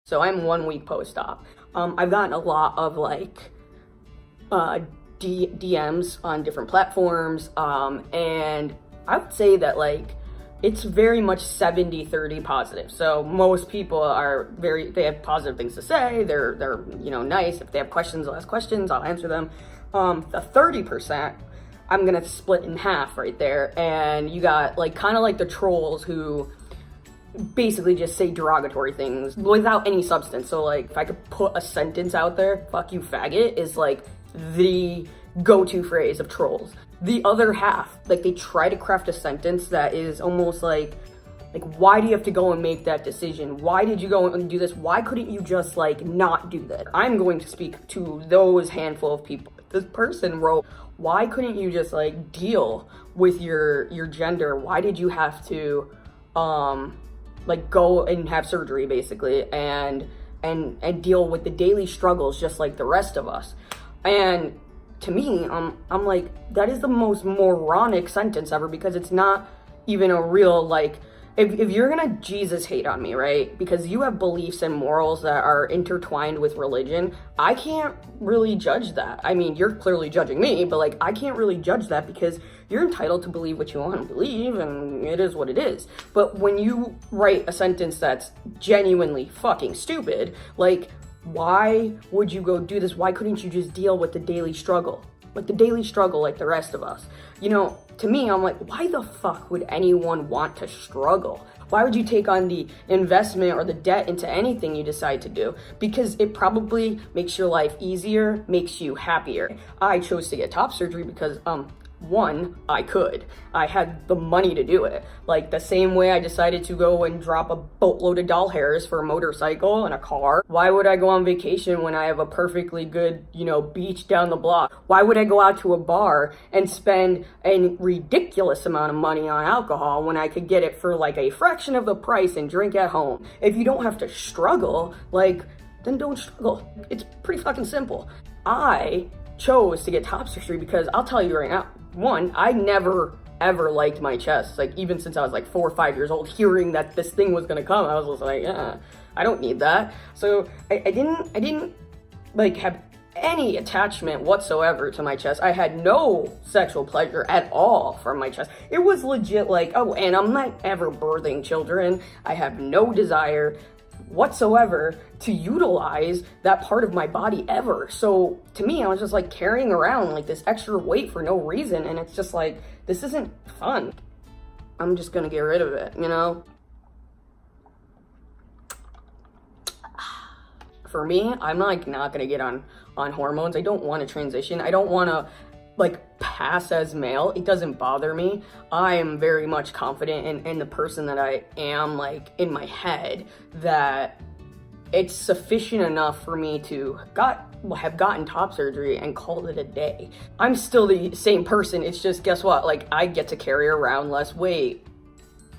So I'm 1 week post-op. I've gotten a lot of like DMs on different platforms, and I would say that like it's very much 70-30 positive. So most people are they have positive things to say. They're nice. If they have questions, they'll ask questions. I'll answer them. The 30%, I'm gonna split in half right there. And you got like kind of like the trolls who basically just say derogatory things without any substance. So like if I could put a sentence out there, fuck you faggot is like the go-to phrase of trolls. The other half, like they try to craft a sentence that is almost like why do you have to go and make that decision? Why did you go and do this? Why couldn't you just like not do that? I'm going to speak to those handful of people. This person wrote, why couldn't you just like deal with your gender? Why did you have to like go and have surgery basically and deal with the daily struggles just like the rest of us? And to me, I'm like, that is the most moronic sentence ever, because it's not even a real, like, if you're gonna Jesus hate on me, right? Because you have beliefs and morals that are intertwined with religion, I can't really judge that. I mean, you're clearly judging me, but like, I can't really judge that because you're entitled to believe what you want to believe, and it is what it is. But when you write a sentence that's genuinely fucking stupid, like, why would you go do this? Why couldn't you just deal with the daily struggle? Like the daily struggle like the rest of us. You know, to me, I'm like, why the fuck would anyone want to struggle? Why would you take on the investment or the debt into anything you decide to do? Because it probably makes your life easier, makes you happier. I chose to get top surgery because, one, I could. I had the money to do it. Like the same way I decided to go and drop a boatload of doll hairs for a motorcycle and a car. Why would I go on vacation when I have a perfectly good, beach down the block? Why would I go out to a bar and spend a ridiculous amount of money on alcohol when I could get it for like a fraction of the price and drink at home? If you don't have to struggle, then don't struggle. It's pretty fucking simple. I chose to get top surgery because I'll tell you right now, one, I never ever liked my chest. Like even since I was like 4 or 5 years old, hearing that this thing was gonna come, I was just like, I don't need that. So I didn't like have any attachment whatsoever to my chest. I had no sexual pleasure at all from my chest. It was legit like, oh, and I'm not ever birthing children. I have no desire whatsoever to utilize that part of my body ever. So to me, I was just like carrying around like this extra weight for no reason, and it's just like, this isn't fun. I'm just gonna get rid of it, For me, I'm like not gonna get on hormones. I don't want to transition. I don't want to like pass as male. It doesn't bother me. I am very much confident in the person that I am, like in my head, that it's sufficient enough for me to have gotten top surgery and called it a day. I'm still the same person. It's just, guess what? Like I get to carry around less weight.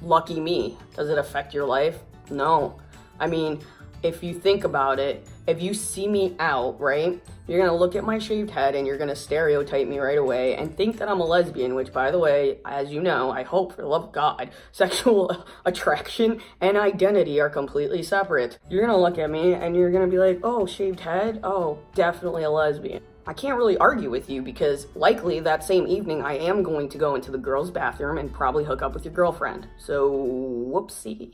Lucky me. Does it affect your life? No. I mean, if you think about it, if you see me out, right, you're gonna look at my shaved head and you're gonna stereotype me right away and think that I'm a lesbian, which, by the way, as you know, I hope for the love of God, sexual attraction and identity are completely separate. You're gonna look at me and you're gonna be like, oh, shaved head? Oh, definitely a lesbian. I can't really argue with you because likely that same evening I am going to go into the girls' bathroom and probably hook up with your girlfriend. So, whoopsie.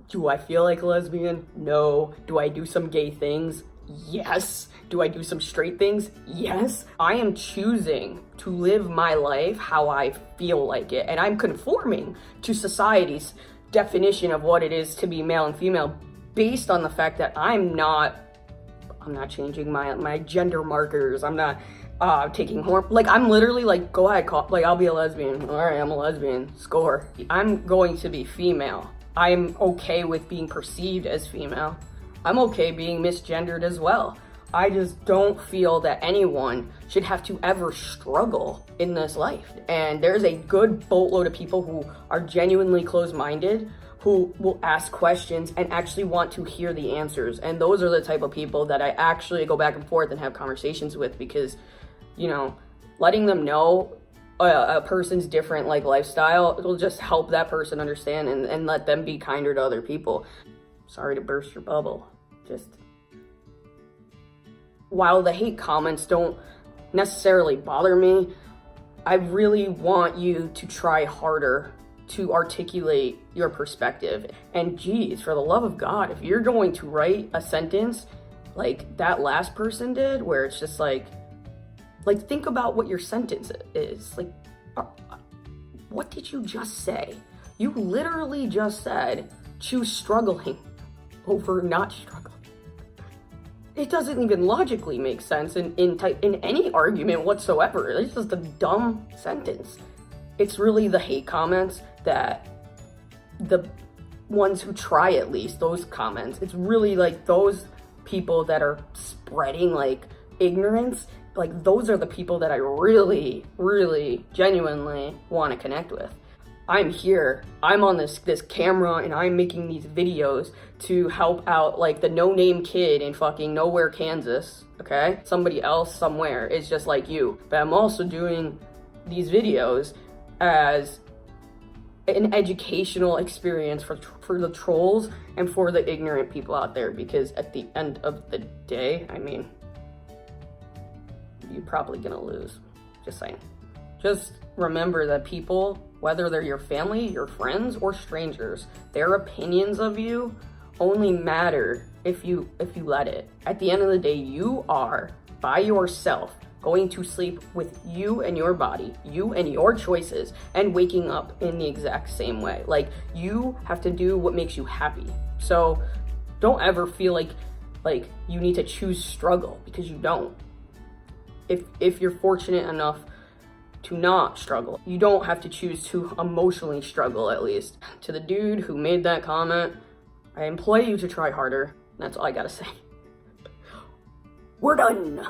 Do I feel like a lesbian? No. Do I do some gay things? Yes. Do I do some straight things? Yes. I am choosing to live my life how I feel like it, and I'm conforming to society's definition of what it is to be male and female based on the fact that I'm not changing my gender markers. I'm not taking like I'm literally like, go ahead, I'll be a lesbian. All right, I'm a lesbian. Score. I'm going to be female. I'm okay with being perceived as female. I'm okay being misgendered as well. I just don't feel that anyone should have to ever struggle in this life. And there's a good boatload of people who are genuinely closed-minded, who will ask questions and actually want to hear the answers. And those are the type of people that I actually go back and forth and have conversations with, because, letting them know a person's different like lifestyle, it will just help that person understand and let them be kinder to other people. sorry to burst your bubble. Just, while the hate comments don't necessarily bother me, I really want you to try harder to articulate your perspective. And geez, for the love of God, if you're going to write a sentence like that last person did, where it's just like think about what your sentence is. Like, what did you just say? You literally just said, choose struggling over not struggling. It doesn't even logically make sense in any argument whatsoever. It's just a dumb sentence. It's really the hate comments that the ones who try, at least those comments, it's really like those people that are spreading like ignorance, like those are the people that I really, really genuinely want to connect with. I'm here, I'm on this camera, and I'm making these videos to help out like the no-name kid in fucking nowhere, Kansas, okay? Somebody else somewhere is just like you. But I'm also doing these videos as an educational experience for the trolls and for the ignorant people out there, because at the end of the day, I mean, you're probably gonna lose. Just saying. Just remember that people, whether they're your family, your friends, or strangers, their opinions of you only matter if you let it. At the end of the day, you are, by yourself, going to sleep with you and your body, you and your choices, and waking up in the exact same way. Like, you have to do what makes you happy. So don't ever feel like you need to choose struggle, because you don't. If you're fortunate enough to not struggle, you don't have to choose to emotionally struggle, at least. To the dude who made that comment, I implore you to try harder. That's all I gotta say. We're done.